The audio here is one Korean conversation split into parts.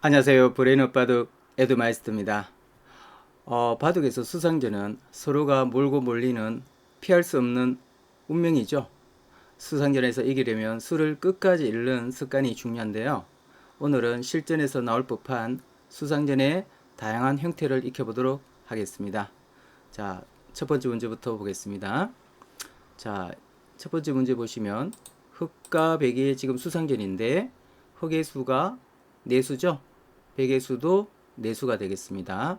안녕하세요. 브레인업 바둑 에드마이스터입니다. 바둑에서 수상전은 서로가 몰고 몰리는 피할 수 없는 운명이죠. 수상전에서 이기려면 수를 끝까지 읽는 습관이 중요한데요. 오늘은 실전에서 나올 법한 수상전의 다양한 형태를 익혀보도록 하겠습니다. 자, 첫 번째 문제부터 보겠습니다. 자, 첫 번째 문제 보시면 흑과 백이 지금 수상전인데 흑의 수가 네수죠. 백의 수도 네수가 되겠습니다.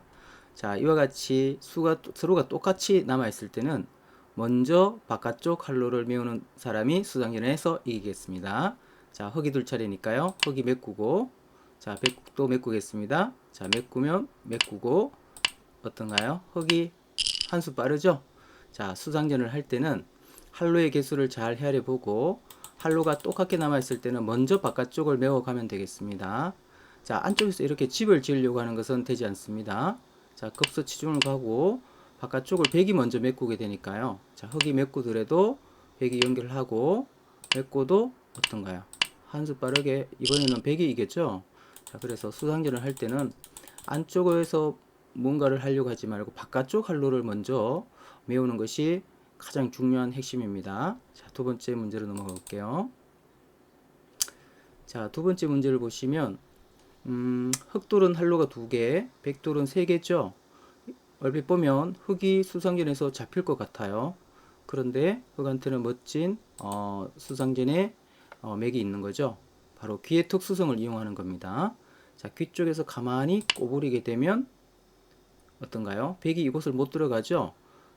자, 이와 같이 수가 서로가 똑같이 남아 있을 때는 먼저 바깥쪽 활로를 메우는 사람이 수상전에서 이기겠습니다. 자, 흑이 둘 차례니까요. 흑이 메꾸고, 자, 백도 메꾸겠습니다. 자, 메꾸면 메꾸고, 어떤가요? 흑이 한 수 빠르죠? 자, 수상전을 할 때는 활로의 개수를 잘 헤아려 보고 활로가 똑같게 남아 있을 때는 먼저 바깥쪽을 메워 가면 되겠습니다. 자, 안쪽에서 이렇게 집을 지으려고 하는 것은 되지 않습니다. 자, 급서 치중을 가고 바깥쪽을 백이 먼저 메꾸게 되니까요. 자, 흑이 메꾸더라도 백이 연결하고 메꾸도 어떤가요? 한 수 빠르게 이번에는 백이 이겼죠? 자, 그래서 수상전을 할 때는 안쪽에서 뭔가를 하려고 하지 말고 바깥쪽 활로를 먼저 메우는 것이 가장 중요한 핵심입니다. 자, 두 번째 문제로 넘어가 볼게요. 자, 두 번째 문제를 보시면 흑돌은 활로가 2개, 백돌은 3개죠. 얼핏 보면 흑이 수상전에서 잡힐 것 같아요. 그런데 흑한테는 멋진 수상전에 맥이 있는 거죠. 바로 귀의 특수성을 이용하는 겁니다. 자, 귀 쪽에서 가만히 꼬부리게 되면 어떤가요? 백이 이곳을 못 들어가죠.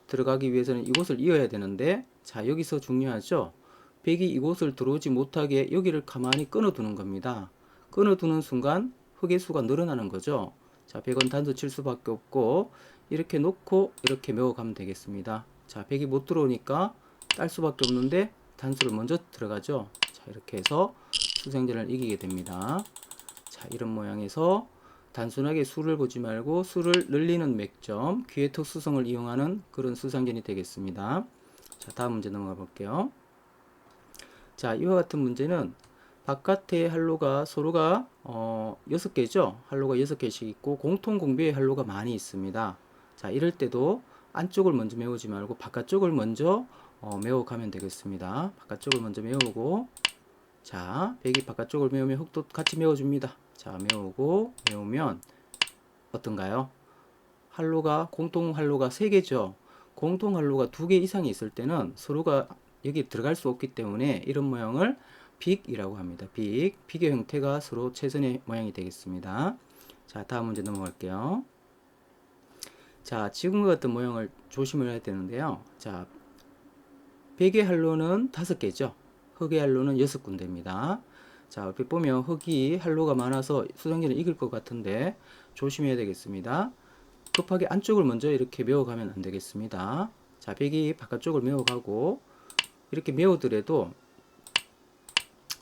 들어가기 위해서는 이곳을 이어야 되는데, 자, 여기서 중요하죠. 백이 이곳을 들어오지 못하게 여기를 가만히 끊어두는 겁니다. 끊어두는 순간 흑의 수가 늘어나는 거죠. 자, 백은 단수 칠 수밖에 없고 이렇게 놓고 이렇게 메워가면 되겠습니다. 자, 백이 못 들어오니까 딸 수밖에 없는데 단수를 먼저 들어가죠. 자, 이렇게 해서 수생전을 이기게 됩니다. 자, 이런 모양에서 단순하게 수를 보지 말고 수를 늘리는 맥점, 귀의 특수성을 이용하는 그런 수상전이 되겠습니다. 자, 다음 문제 넘어가 볼게요. 자, 이와 같은 문제는 바깥의 할로가 서로가 6개죠. 할로가 6개씩 있고 공통 공비의 할로가 많이 있습니다. 자, 이럴 때도 안쪽을 먼저 메우지 말고 바깥쪽을 먼저 메워가면 되겠습니다. 바깥쪽을 먼저 메우고, 자, 백이 바깥쪽을 메우면 흑도 같이 메워줍니다. 자, 메우고 메우면 어떤가요? 할로가 공통 할로가 3개죠. 공통 할로가 2개 이상이 있을 때는 서로가 여기 들어갈 수 없기 때문에 이런 모양을 빅이라고 합니다. 빅의 형태가 서로 최선의 모양이 되겠습니다. 자, 다음 문제 넘어갈게요. 자, 지금과 같은 모양을 조심을 해야 되는데요. 자, 백의 할로는 5개죠. 흑의 할로는 6군데입니다. 자, 얼핏 보면 흑이 할로가 많아서 수상전을 이길 것 같은데 조심해야 되겠습니다. 급하게 안쪽을 먼저 이렇게 메워가면 안 되겠습니다. 자, 백이 바깥쪽을 메워가고 이렇게 메우더라도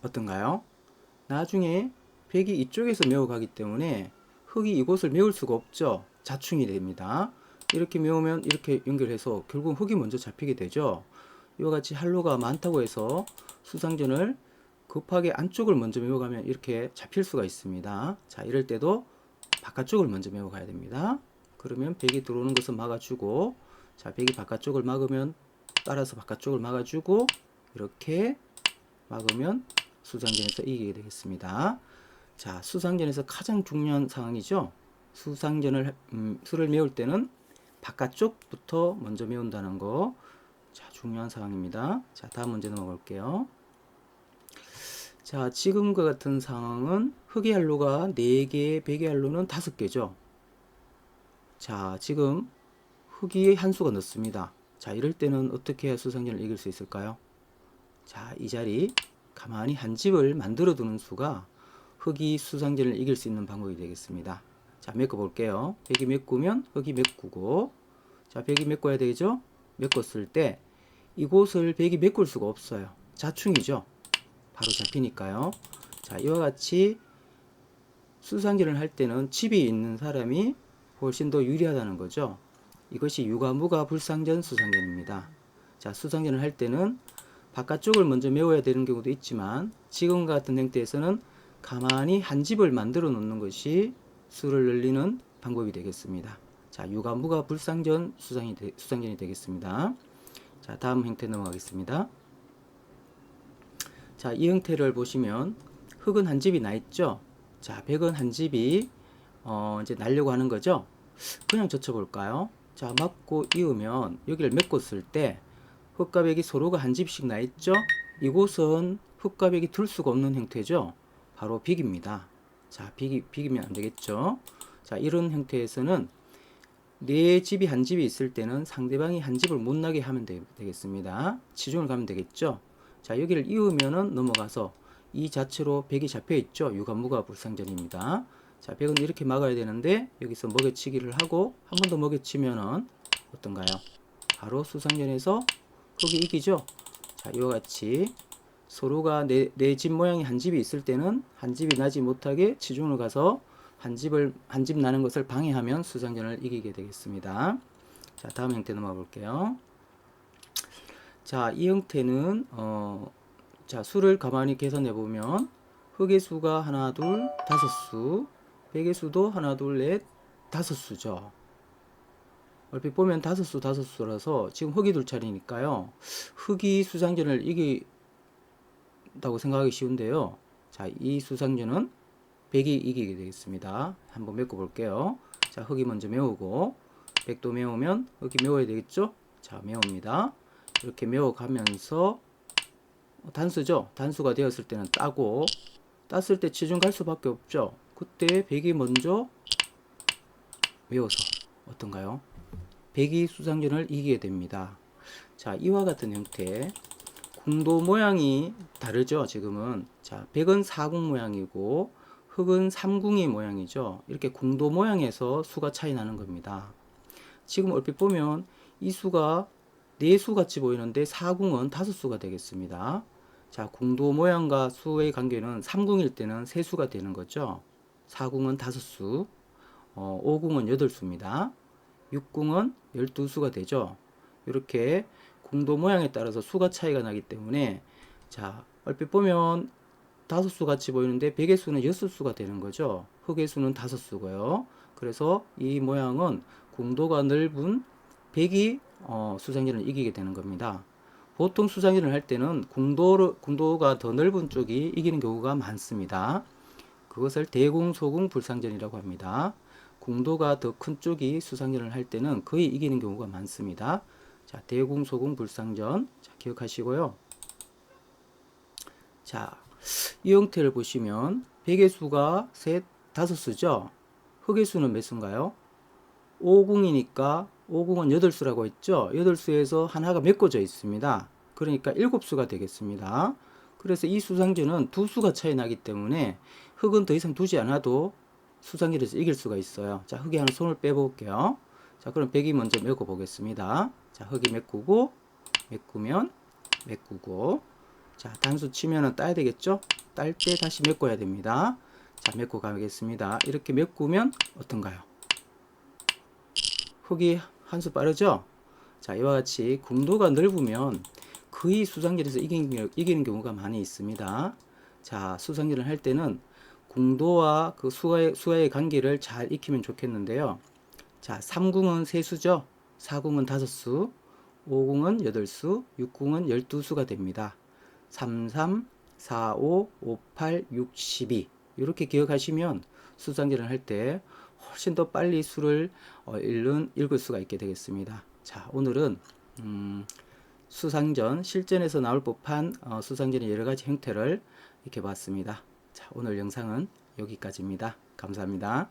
어떤가요? 나중에 백이 이쪽에서 메워가기 때문에 흑이 이곳을 메울 수가 없죠. 자충이 됩니다. 이렇게 메우면 이렇게 연결해서 결국 흑이 먼저 잡히게 되죠. 이와 같이 할로가 많다고 해서 수상전을 급하게 안쪽을 먼저 메워가면 이렇게 잡힐 수가 있습니다. 자, 이럴 때도 바깥쪽을 먼저 메워가야 됩니다. 그러면 백이 들어오는 것을 막아주고, 자, 백이 바깥쪽을 막으면 따라서 바깥쪽을 막아주고 이렇게 막으면 수상전에서 이기게 되겠습니다. 자, 수상전에서 가장 중요한 상황이죠. 수상전을 수를 메울 때는 바깥쪽부터 먼저 메운다는 거, 자, 중요한 상황입니다. 자, 다음 문제 넘어갈게요. 자, 지금과 같은 상황은 흑의 할로가 4개, 백의 할로는 5개죠. 자, 지금 흑이 한 수가 넣습니다. 자, 이럴 때는 어떻게 해야 수상전을 이길 수 있을까요? 자, 이 자리 가만히 한 집을 만들어 두는 수가 흑이 수상전을 이길 수 있는 방법이 되겠습니다. 자, 메꿔 볼게요. 백이 메꾸면 흑이 메꾸고, 자, 백이 메꿔야 되죠? 메꿨을 때 이곳을 백이 메꿀 수가 없어요. 자충이죠. 바로 잡히니까요. 자, 이와 같이 수상전을 할 때는 집이 있는 사람이 훨씬 더 유리하다는 거죠. 이것이 유가무가 불상전 수상전입니다. 자, 수상전을 할 때는 바깥쪽을 먼저 메워야 되는 경우도 있지만 지금과 같은 형태에서는 가만히 한 집을 만들어 놓는 것이 수를 늘리는 방법이 되겠습니다. 자, 유가무가 불상전 수상전이 되겠습니다. 자, 다음 형태 넘어가겠습니다. 자, 이 형태를 보시면 흙은 한 집이 나 있죠. 자, 백은 한 집이 이제 날려고 하는 거죠. 그냥 젖혀볼까요? 자, 막고 이으면 여기를 메꿨을 때 흙과 백이 서로가 한 집씩 나 있죠. 이곳은 흙과 백이 들 수가 없는 형태죠. 바로 빅입니다. 자, 빅이면 안 되겠죠. 자, 이런 형태에서는 네 집이 한 집이 있을 때는 상대방이 한 집을 못 나게 하면 되겠습니다. 치중을 가면 되겠죠. 자, 여기를 이으면은 넘어가서 이 자체로 백이 잡혀 있죠. 유가무가 불상전입니다. 자, 백은 이렇게 막아야 되는데 여기서 먹여치기를 하고 한 번 더 먹여치면은 어떤가요? 바로 수상전에서 흙이 이기죠. 자, 이와 같이 서로가 내 집 모양이 한 집이 있을 때는 한 집이 나지 못하게 치중을 가서 한 집 나는 것을 방해하면 수상전을 이기게 되겠습니다. 자, 다음 형태 넘어가 볼게요. 자, 이 형태는 자, 수를 가만히 계산해 보면 흙의 수가 하나, 둘, 다섯 수, 백의 수도 하나, 둘, 넷, 다섯 수죠. 얼핏 보면 다섯 수라서 지금 흙이 둘 차례니까요. 흙이 수상전을 이긴다고 생각하기 쉬운데요. 자, 이 수상전은 백이 이기게 되겠습니다. 한번 메꿔 볼게요. 자, 흙이 먼저 메우고 백도 메우면 흙이 메워야 되겠죠? 자, 메웁니다. 이렇게 메워가면서 단수죠. 단수가 되었을 때는 따고 땄을 때 치중 갈 수밖에 없죠. 그때 백이 먼저 메워서 어떤가요? 백이 수상전을 이기게 됩니다. 자, 이와 같은 형태 궁도 모양이 다르죠. 지금은 자, 백은 사궁 모양이고 흙은 삼궁이 모양이죠. 이렇게 궁도 모양에서 수가 차이 나는 겁니다. 지금 얼핏 보면 이 수가 4수 같이 보이는데 사궁은 5수가 되겠습니다. 자, 궁도 모양과 수의 관계는 삼궁일 때는 3수가 되는 거죠. 사궁은 5수, 오궁은 8수입니다. 육궁은 12수가 되죠. 이렇게 궁도 모양에 따라서 수가 차이가 나기 때문에 자, 얼핏 보면 5수 같이 보이는데 백의 수는 6수가 되는 거죠. 흙의 수는 5수고요. 그래서 이 모양은 궁도가 넓은 백이 수상전을 이기게 되는 겁니다. 보통 수상전을 할 때는 궁도가 더 넓은 쪽이 이기는 경우가 많습니다. 그것을 대궁, 소궁, 불상전이라고 합니다. 궁도가 더 큰 쪽이 수상전을 할 때는 거의 이기는 경우가 많습니다. 자, 대궁, 소궁, 불상전. 자, 기억하시고요. 자, 이 형태를 보시면 백의 수가 셋, 5수죠. 흙의 수는 몇 수인가요? 5궁이니까 5궁은 8수라고 했죠. 8수에서 하나가 메꿔져 있습니다. 그러니까 7수가 되겠습니다. 그래서 이 수상전은 2수가 차이 나기 때문에 흙은 더 이상 두지 않아도 수상전에서 이길 수가 있어요. 자, 흙이 하나 손을 빼볼게요. 자, 그럼 백이 먼저 메꿔 보겠습니다. 자, 흙이 메꾸면 메꾸고 자, 단수 치면은 따야 되겠죠? 딸 때 다시 메꿔야 됩니다. 자, 메꿔 가겠습니다. 이렇게 메꾸면 어떤가요? 흙이 한 수 빠르죠? 자, 이와 같이 궁도가 넓으면 거의 수상전에서 이기는 경우가 많이 있습니다. 자, 수상전을 할 때는 궁도와 그 수와의 관계를 잘 익히면 좋겠는데요. 자, 3궁은 3수죠? 4궁은 5수, 5궁은 8수, 6궁은 12수가 됩니다. 3, 3, 4, 5, 5, 8, 6, 12 이렇게 기억하시면 수상전을 할 때 훨씬 더 빨리 수를 읽을 수가 있게 되겠습니다. 자, 오늘은 수상전, 실전에서 나올 법한 수상전의 여러가지 형태를 이렇게 봤습니다. 자, 오늘 영상은 여기까지입니다. 감사합니다.